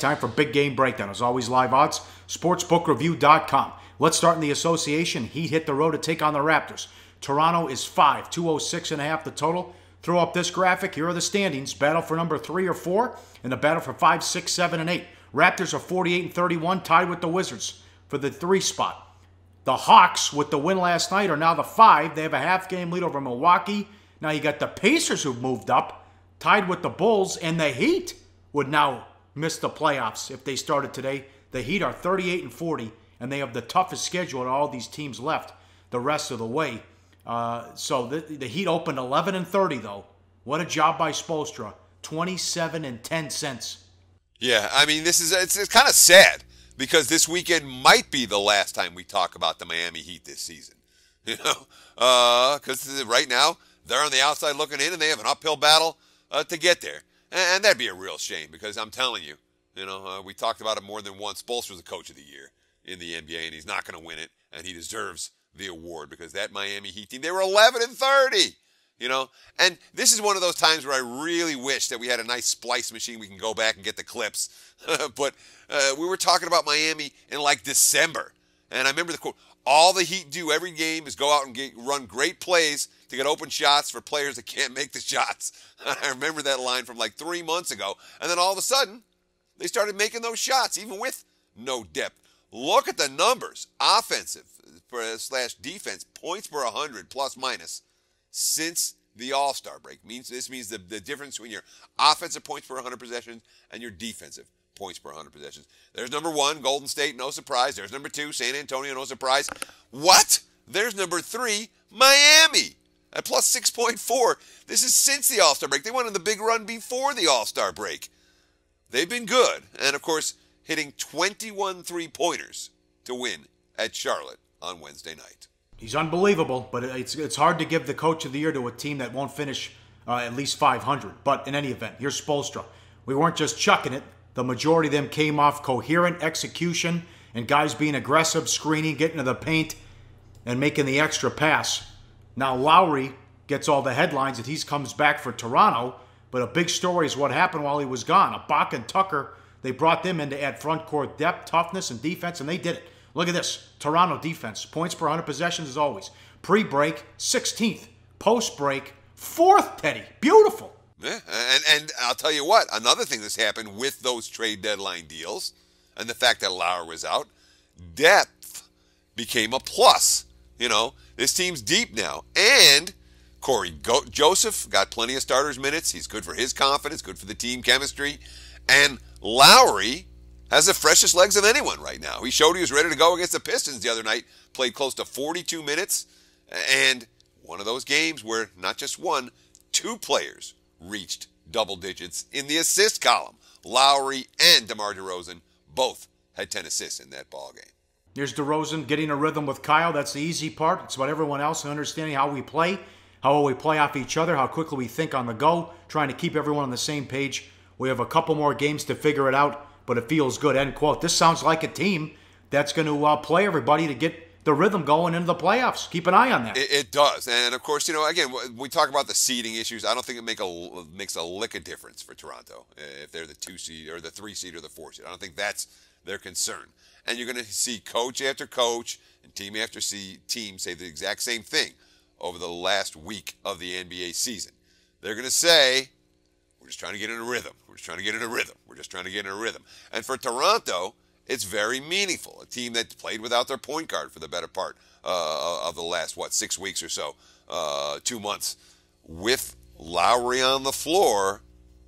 time for Big Game Breakdown. As always, live odds, sportsbookreview.com. Let's start in the association. Heat hit the road to take on the Raptors. Toronto is 5, 206.5 the total. Throw up this graphic. Here are the standings. Battle for number 3 or 4, and the battle for 5, 6, 7, and 8. Raptors are 48-31, tied with the Wizards for the 3 spot. The Hawks, with the win last night, are now the 5. They have a half-game lead over Milwaukee. Now you got the Pacers who've moved up, tied with the Bulls, and the Heat would now miss the playoffs if they started today. The Heat are 38-40, and they have the toughest schedule of all these teams left the rest of the way. So the Heat opened 11-30, though. What a job by Spoelstra. 27 cents. Yeah, I mean, it's kind of sad because this weekend might be the last time we talk about the Miami Heat this season. You know, because right now they're on the outside looking in, and they have an uphill battle to get there, and that'd be a real shame because I'm telling you, we talked about it more than once. Spoelstra's the coach of the year in the NBA, and he's not going to win it, and he deserves the award because that Miami Heat team, they were 11-30. And this is one of those times where I really wish that we had a nice splice machine we can go back and get the clips. But we were talking about Miami in like December. And I remember the quote, all the Heat do every game is go out and run great plays to get open shots for players that can't make the shots. I remember that line from like 3 months ago. And then all of a sudden, they started making those shots, even with no depth. Look at the numbers. Offensive / defense, points per 100 plus minus since the All-Star break. This means the difference between your offensive points per 100 possessions and your defensive points per 100 possessions. There's number 1, Golden State, no surprise. There's number 2, San Antonio, no surprise. What? There's number 3, Miami at plus 6.4. This is since the All-Star break. They went on the big run before the All-Star break. They've been good. And, of course, hitting 21 three-pointers to win at Charlotte on Wednesday night. He's unbelievable, but it's hard to give the coach of the year to a team that won't finish at least 500. But in any event, here's Spoelstra. We weren't just chucking it. The majority of them came off coherent execution and guys being aggressive, screening, getting to the paint, and making the extra pass. Now Lowry gets all the headlines that he comes back for Toronto, but a big story is what happened while he was gone. Ibaka and Tucker, they brought them in to add front court depth, toughness, and defense, and they did it. Look at this. Toronto defense. Points per 100 possessions as always. Pre-break, 16th. Post-break, 4th, Teddy. Beautiful. Yeah, and I'll tell you what. Another thing that's happened with those trade deadline deals and the fact that Lowry was out, depth became a plus. This team's deep now. And Corey Joseph got plenty of starters minutes. He's good for his confidence, good for the team chemistry. And Lowry has the freshest legs of anyone right now. He showed he was ready to go against the Pistons the other night, played close to 42 minutes, and one of those games where not just one, 2 players reached double digits in the assist column. Lowry and DeMar DeRozan both had 10 assists in that ball game. Here's DeRozan getting a rhythm with Kyle. That's the easy part. It's about everyone else and understanding how we play, how well we play off each other, how quickly we think on the go, trying to keep everyone on the same page. We have a couple more games to figure it out, but it feels good, end quote. This sounds like a team that's going to play everybody to get the rhythm going into the playoffs. Keep an eye on that. It does. And, of course, again, we talk about the seeding issues. I don't think it makes a lick of difference for Toronto if they're the 2 seed or the 3 seed or the 4 seed. I don't think that's their concern. And you're going to see coach after coach and team after team say the exact same thing over the last week of the NBA season. They're going to say, we're just trying to get in a rhythm. We're just trying to get in a rhythm. We're just trying to get in a rhythm. And for Toronto, it's very meaningful. A team that played without their point guard for the better part of the last, 6 weeks or so, 2 months. With Lowry on the floor,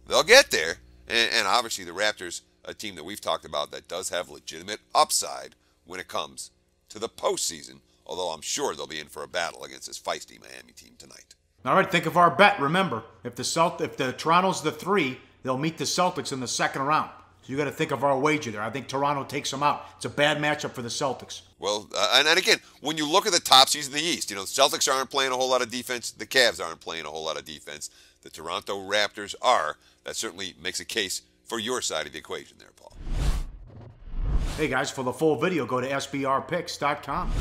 they'll get there. And obviously the Raptors, a team that we've talked about that does have legitimate upside when it comes to the postseason, although I'm sure they'll be in for a battle against this feisty Miami team tonight. All right, think of our bet. Remember, if the Toronto's the 3, they'll meet the Celtics in the second round. So you got to think of our wager there. I think Toronto takes them out. It's a bad matchup for the Celtics. Well, and again, when you look at the top seeds in the East, the Celtics aren't playing a whole lot of defense. The Cavs aren't playing a whole lot of defense. The Toronto Raptors are. That certainly makes a case for your side of the equation there, Paul. Hey, guys, for the full video, go to sbrpicks.com.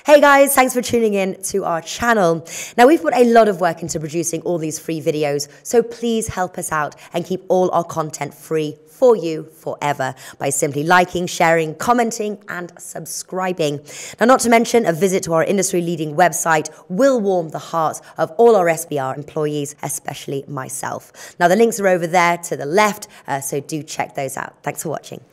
Hey guys, thanks for tuning in to our channel. Now we've put a lot of work into producing all these free videos, so please help us out and keep all our content free for you forever by simply liking, sharing, commenting, and subscribing. Now, not to mention, a visit to our industry-leading website will warm the hearts of all our SBR employees, especially myself. Now, the links are over there to the left, so do check those out. Thanks for watching.